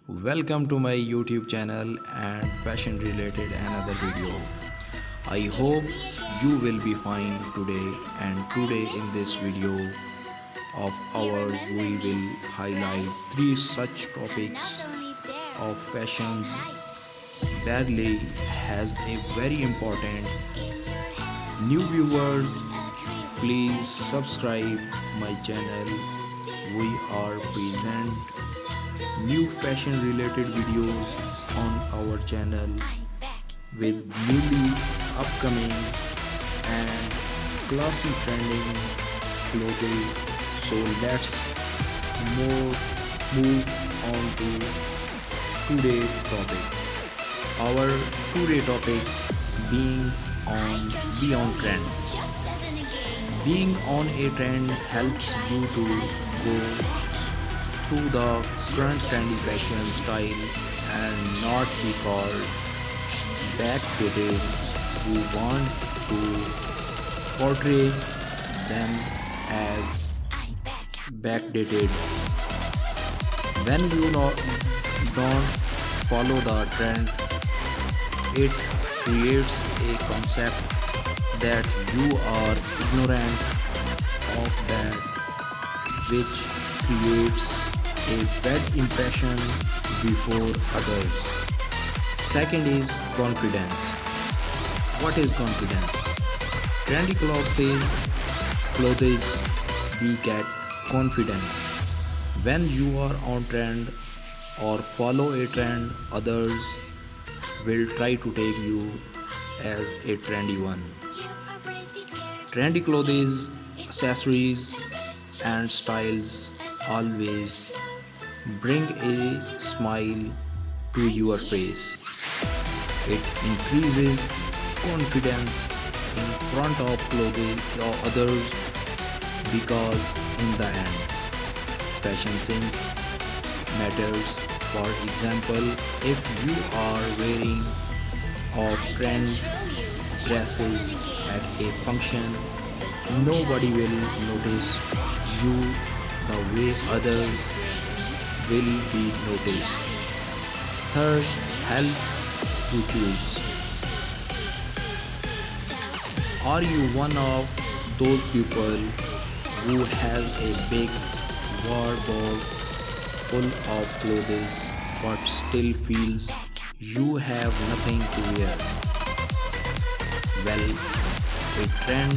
Welcome to my YouTube channel and fashion related another video. I hope you will be fine today, and today in this video of ours we will highlight three such topics of fashions. Barely has a very important new viewers. Please subscribe my channel. We are present new fashion related videos on our channel with newly upcoming and classy trending clothes. So let's more move on to today's topic. Our today topic being on beyond trend. Being on a trend helps you to go through the current trendy fashion style and not be called backdated who want to portray them as backdated. When you don't follow the trend, it creates a concept that you are ignorant of that, which creates a bad impression before others. Second is confidence. What is confidence? Trendy clothes beget confidence. When you are on trend or follow a trend, others will try to take you as a trendy one. Trendy clothes, accessories, and styles always bring a smile to your face. It increases confidence in front of clothing or others because in the end, fashion sense matters. For example, if you are wearing off-trend dresses at a function, nobody will notice you the way others will be noticed. Third, help to choose. Are you one of those people who has a big wardrobe full of clothes but still feels you have nothing to wear? Well, a trend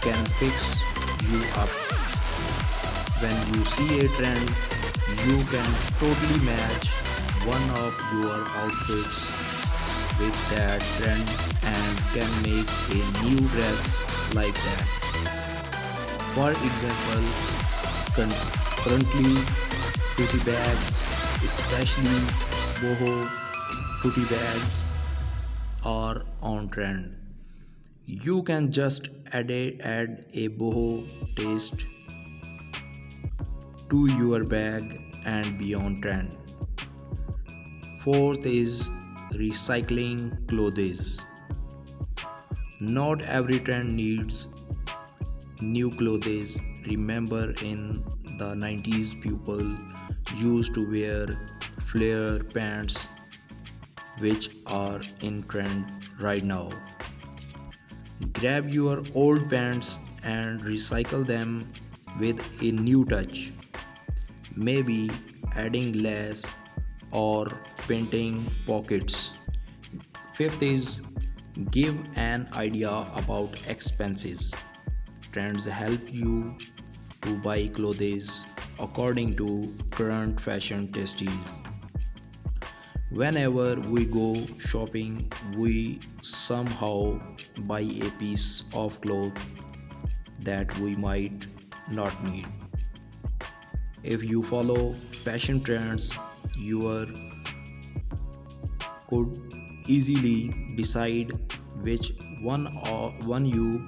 can fix you up. When you see a trend, you can totally match one of your outfits with that trend and can make a new dress like that. For example, currently tote bags, especially boho tote bags, are on trend. You can just add a boho taste to your bag and be on trend. Fourth is recycling clothes. Not every trend needs new clothes. Remember in the 90s people used to wear flare pants which are in trend right now. Grab your old pants and recycle them with a new touch. Maybe adding lace or painting pockets. Fifth is give an idea about expenses. Trends help you to buy clothes according to current fashion tastes. Whenever we go shopping, we somehow buy a piece of cloth that we might not need. If you follow fashion trends, you could easily decide which one you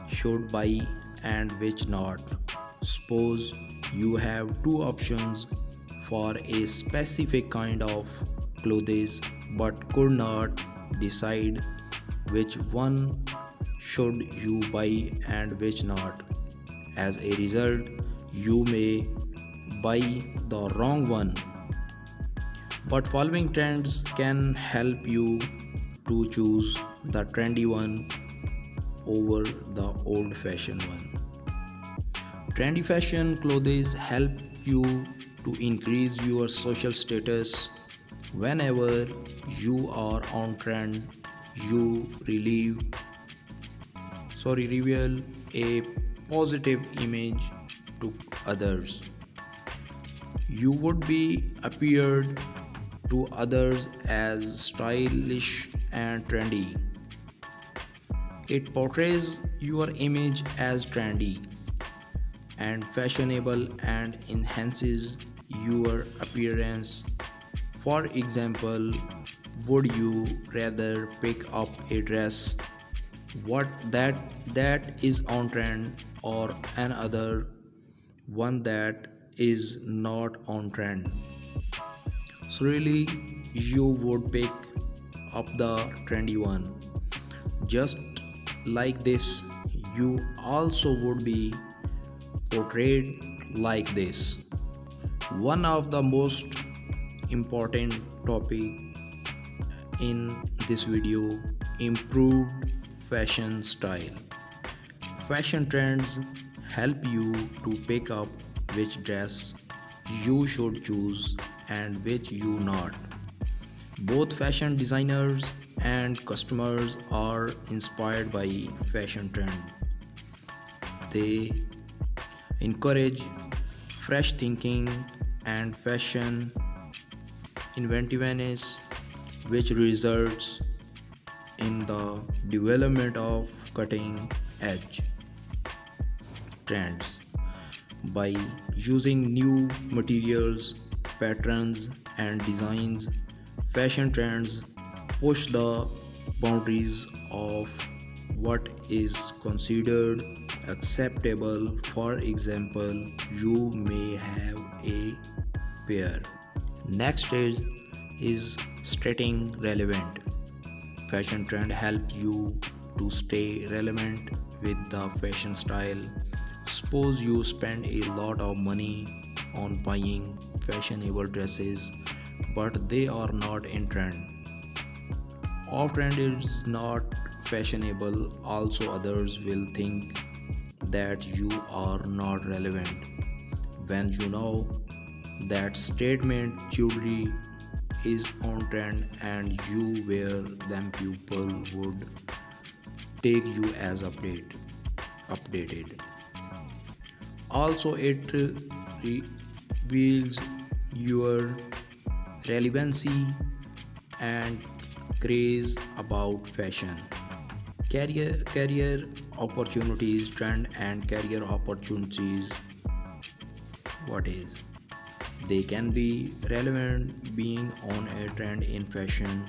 should buy and which not. Suppose you have two options for a specific kind of clothes but could not decide which one should you buy and which not. As a result, you may buy the wrong one. But following trends can help you to choose the trendy one over the old fashioned one. Trendy fashion clothes help you to increase your social status. Whenever you are on trend, you reveal a positive image to others. You would be appeared to others as stylish and trendy. It portrays your image as trendy and fashionable and enhances your appearance. For example, would you rather pick up a dress what that is on trend or another one that is not on trend? So really you would pick up the trendy one. Just like this, you also would be portrayed like this. One of the most important topic in this video: improved fashion style. Fashion trends help you to pick up which dress you should choose and which you not. Both fashion designers and customers are inspired by fashion trend. They encourage fresh thinking and fashion inventiveness, which results in the development of cutting edge trends. By using new materials, patterns, and designs, fashion trends push the boundaries of what is considered acceptable. For example, you may have a pair. Next stage is staying relevant. Fashion trend helps you to stay relevant with the fashion style. Suppose you spend a lot of money on buying fashionable dresses, but they are not in trend. Off trend is not fashionable, also others will think that you are not relevant. When you know that statement jewelry is on trend and you wear them, people would take you as updated. Also it reveals your relevancy and craze about fashion. Career opportunities, trend and career opportunities. What is? They can be relevant. Being on a trend in fashion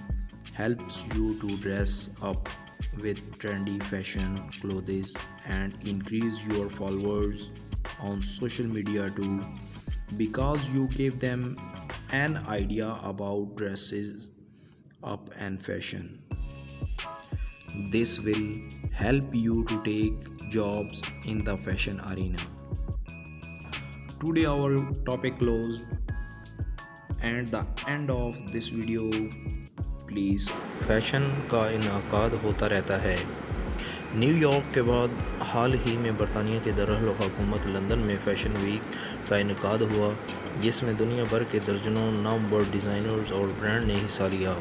helps you to dress up with trendy fashion clothes and increase your followers on social media too, because you give them an idea about dresses up and fashion. This will help you to take jobs in the fashion arena. Today our topic closed and the end of this video. Please, fashion کا انعقاد ہوتا رہتا ہے. New York کے بعد حال ہی میں برطانیہ کے دارالحکومت لندن میں فیشن ویک کا انعقاد ہوا، جس میں دنیا بھر کے درجنوں نامور ڈیزائنرز اور برانڈ نے حصہ لیا.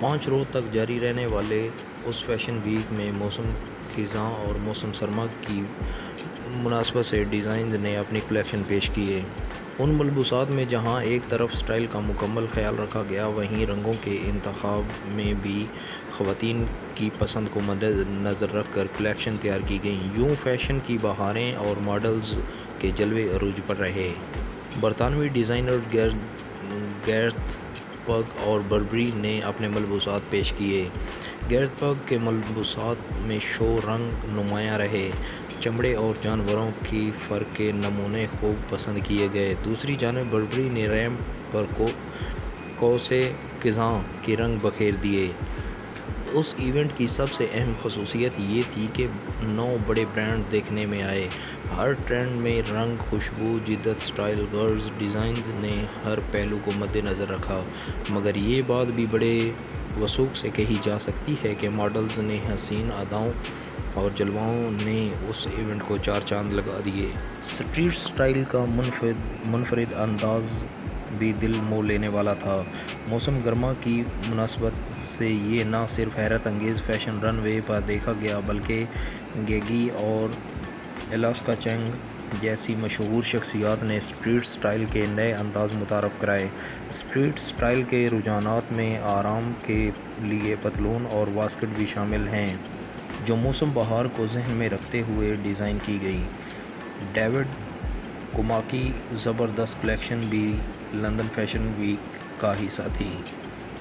5 روز تک جاری رہنے والے اس فیشن ویک میں موسم خزاں اور موسم سرما کی مناسبت سے ڈیزائنز نے اپنی کلیکشن پیش کیے. ان ملبوسات میں جہاں ایک طرف سٹائل کا مکمل خیال رکھا گیا، وہیں رنگوں کے انتخاب میں بھی خواتین کی پسند کو مد نظر رکھ کر کلیکشن تیار کی گئیں. یوں فیشن کی بہاریں اور ماڈلز کے جلوے عروج پر رہے. برطانوی ڈیزائنر گیرتھ پگ اور بربری نے اپنے ملبوسات پیش کیے. گیرتھ پگ کے ملبوسات میں شو رنگ نمایاں رہے. چمڑے اور جانوروں کی فر کے نمونے خوب پسند کیے گئے. دوسری جانب بربری نے ریمپ پر کوسے خزاں کے رنگ بکھیر دیے. اس ایونٹ کی سب سے اہم خصوصیت یہ تھی کہ 9 بڑے برانڈ دیکھنے میں آئے۔ ہر ٹرینڈ میں رنگ، خوشبو، جدت، سٹائل، غرض، ڈیزائنز نے ہر پہلو کو مد نظر رکھا، مگر یہ بات بھی بڑے وثوق سے کہی جا سکتی ہے کہ ماڈلز نے حسین اداؤں اور جلووں نے اس ایونٹ کو 4 چاند لگا دیے۔ اسٹریٹ سٹائل کا منفرد انداز بھی دل مو لینے والا تھا۔ موسم گرما کی مناسبت سے یہ نہ صرف حیرت انگیز فیشن رن وے پر دیکھا گیا بلکہ گیگی اور الاسکا چنگ جیسی مشہور شخصیات نے اسٹریٹ سٹائل کے نئے انداز متعارف کرائے۔ اسٹریٹ سٹائل کے رجحانات میں آرام کے لیے پتلون اور واسکٹ بھی شامل ہیں، جو موسم بہار کو ذہن میں رکھتے ہوئے ڈیزائن کی گئی۔ ڈیوڈ کوما کی زبردست کلیکشن بھی لندن فیشن ویک کا حصہ تھی۔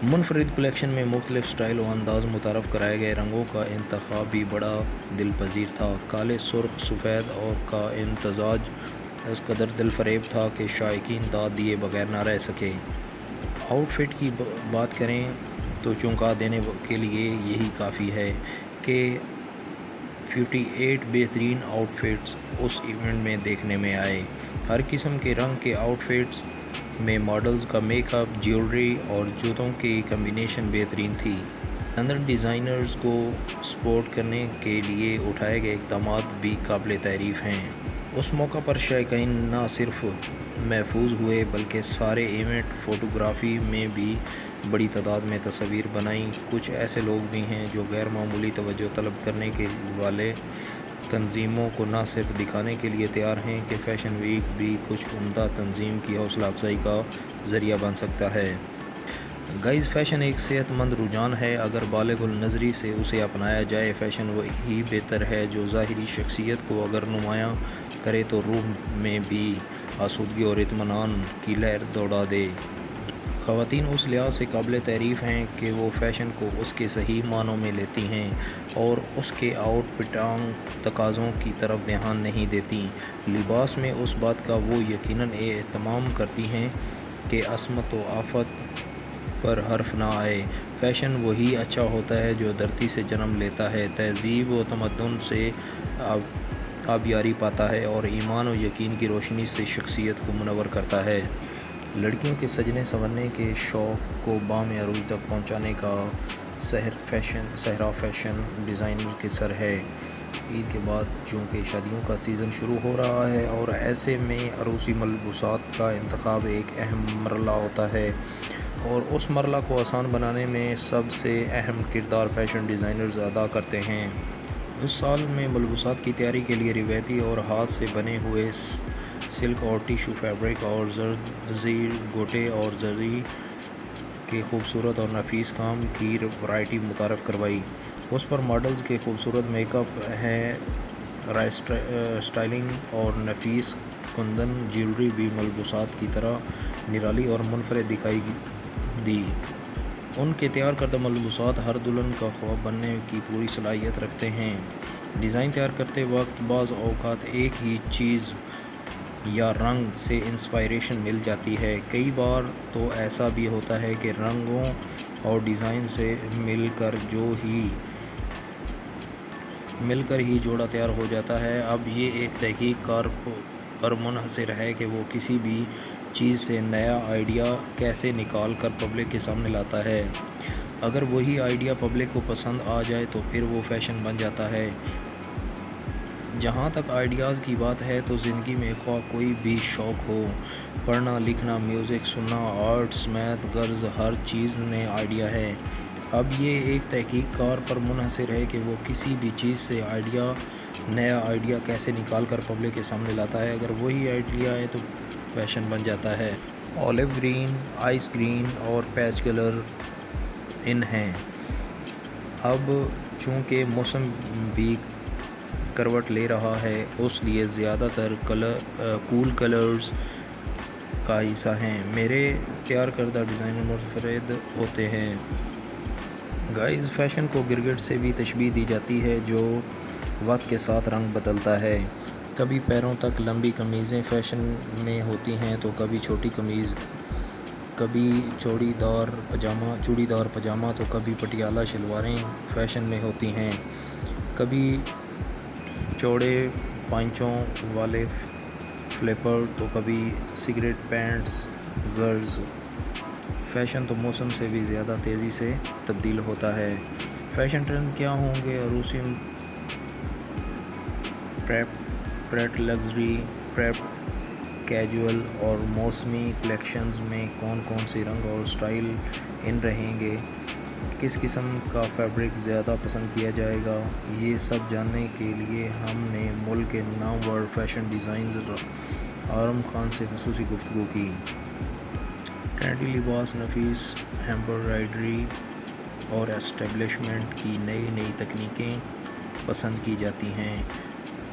منفرد کلیکشن میں مختلف سٹائل و انداز متعارف کرائے گئے۔ رنگوں کا انتخاب بھی بڑا دل پذیر تھا۔ کالے، سرخ، سفید اور کا امتزاج اس قدر دل فریب تھا کہ شائقین داد دیے بغیر نہ رہ سکے۔ آؤٹ فٹ کی بات کریں تو چونکا دینے کے لیے یہی کافی ہے کہ 58 بہترین آؤٹ فٹس اس ایونٹ میں دیکھنے میں آئے۔ ہر قسم کے رنگ کے آؤٹ فٹس میں ماڈلز کا میک اپ، جیولری اور جوتوں کی کمبینیشن بہترین تھی۔ لندن ڈیزائنرز کو سپورٹ کرنے کے لیے اٹھائے گئے اقدامات بھی قابل تعریف ہیں۔ اس موقع پر شائقین نہ صرف محظوظ ہوئے بلکہ سارے ایونٹ فوٹوگرافی میں بھی بڑی تعداد میں تصاویر بنائیں۔ کچھ ایسے لوگ بھی ہیں جو غیر معمولی توجہ طلب کرنے والے تنظیموں کو نہ صرف دکھانے کے لیے تیار ہیں کہ فیشن ویک بھی کچھ عمدہ تنظیم کی حوصلہ افزائی کا ذریعہ بن سکتا ہے۔ گائز، فیشن ایک صحت مند رجحان ہے۔ اگر بالغ النظری سے اسے اپنایا جائے، فیشن وہی بہتر ہے جو ظاہری شخصیت کو اگر نمایاں کرے تو روح میں بھی آسودگی اور اطمینان کی لہر دوڑا دے۔ خواتین اس لحاظ سے قابل تعریف ہیں کہ وہ فیشن کو اس کے صحیح معنوں میں لیتی ہیں اور اس کے آؤٹ فٹنگ تقاضوں کی طرف دھیان نہیں دیتی۔ لباس میں اس بات کا وہ یقیناً اہتمام کرتی ہیں کہ عصمت و آفت پر حرف نہ آئے۔ فیشن وہی اچھا ہوتا ہے جو دھرتی سے جنم لیتا ہے، تہذیب و تمدن سے آبیاری پاتا ہے اور ایمان و یقین کی روشنی سے شخصیت کو منور کرتا ہے۔ لڑکیوں کے سجنے سنورنے کے شوق کو بام عروج تک پہنچانے کا صحرا فیشن ڈیزائنر کے سر ہے۔ عید کے بعد چونکہ شادیوں کا سیزن شروع ہو رہا ہے اور ایسے میں عروسی ملبوسات کا انتخاب ایک اہم مرحلہ ہوتا ہے، اور اس مرحلہ کو آسان بنانے میں سب سے اہم کردار فیشن ڈیزائنرز ادا کرتے ہیں۔ اس سال میں ملبوسات کی تیاری کے لیے روایتی اور ہاتھ سے بنے ہوئے سلک اور ٹیشو فیبرک اور زرزی، گوٹے اور زری کے خوبصورت اور نفیس کام کی ورائٹی متعارف کروائی۔ اس پر ماڈلز کے خوبصورت میک اپ، ہیئر اسٹائلنگ اور نفیس کندن جیولری بھی ملبوسات کی طرح نرالی اور منفرد دکھائی دی۔ ان کے تیار کردہ ملبوسات ہر دلہن کا خواب بننے کی پوری صلاحیت رکھتے ہیں۔ ڈیزائن تیار کرتے وقت بعض اوقات ایک ہی چیز یا رنگ سے انسپائریشن مل جاتی ہے۔ کئی بار تو ایسا بھی ہوتا ہے کہ رنگوں اور ڈیزائن سے مل کر ہی جوڑا تیار ہو جاتا ہے۔ اب یہ ایک تحقیق کار پر منحصر ہے کہ وہ کسی بھی چیز سے نیا آئیڈیا کیسے نکال کر پبلک کے سامنے لاتا ہے۔ اگر وہی آئیڈیا پبلک کو پسند آ جائے تو پھر وہ فیشن بن جاتا ہے۔ جہاں تک آئیڈیاز کی بات ہے تو زندگی میں خواہ کوئی بھی شوق ہو، پڑھنا، لکھنا، میوزک سننا، آرٹس، میتھ، غرض ہر چیز میں آئیڈیا ہے۔ اب یہ ایک تحقیق کار پر منحصر ہے کہ وہ کسی بھی چیز سے نیا آئیڈیا کیسے نکال کر پبلک کے سامنے لاتا ہے۔ اگر وہی آئیڈیا ہے تو فیشن بن جاتا ہے۔ اولیو گرین، آئس گرین اور پیچ کلر ان ہیں۔ اب چونکہ موسم بھی کروٹ لے رہا ہے، اس لیے زیادہ تر کول کلرز کا حصہ ہیں۔ میرے تیار کردہ ڈیزائن منفرد ہوتے ہیں۔ گائز، فیشن کو گرگٹ سے بھی تشبیہ دی جاتی ہے جو وقت کے ساتھ رنگ بدلتا ہے۔ کبھی پیروں تک لمبی قمیضیں فیشن میں ہوتی ہیں تو کبھی چھوٹی قمیض کبھی چوڑی دار پجامہ تو کبھی پٹیالہ شلواریں فیشن میں ہوتی ہیں، کبھی چوڑے پائچوں والے فلیپر تو کبھی سگریٹ پینٹس گرلز۔ فیشن تو موسم سے بھی زیادہ تیزی سے تبدیل ہوتا ہے۔ فیشن ٹرینڈ کیا ہوں گے؟ عروسی پریپ لگژری، پریپ کیجول اور موسمی کلیکشنز میں کون سے رنگ اور سٹائل ان رہیں گے؟ کس قسم کا فیبرک زیادہ پسند کیا جائے گا؟ یہ سب جاننے کے لیے ہم نے ملک کے نامور فیشن ڈیزائنر آرم خان سے خصوصی گفتگو کی۔ ٹرینڈی لباس، نفیس ایمبرائڈری اور اسٹیبلشمنٹ کی نئی تکنیکیں پسند کی جاتی ہیں۔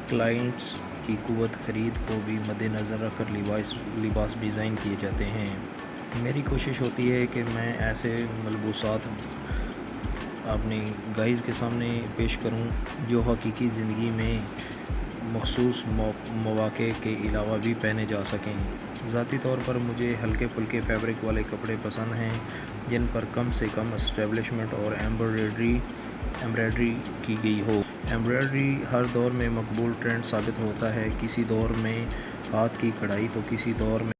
کلائنٹس کی قوت خرید کو بھی مد نظر رکھ کر لباس ڈیزائن کیے جاتے ہیں۔ میری کوشش ہوتی ہے کہ میں ایسے ملبوسات اپنی گائز کے سامنے پیش کروں جو حقیقی زندگی میں مخصوص مواقع کے علاوہ بھی پہنے جا سکیں۔ ذاتی طور پر مجھے ہلکے پھلکے فیبرک والے کپڑے پسند ہیں جن پر کم سے کم اسٹیبلشمنٹ اور ایمبرائڈری کی گئی ہو۔ ایمبرائڈری ہر دور میں مقبول ٹرینڈ ثابت ہوتا ہے، کسی دور میں ہاتھ کی کڑھائی تو کسی دور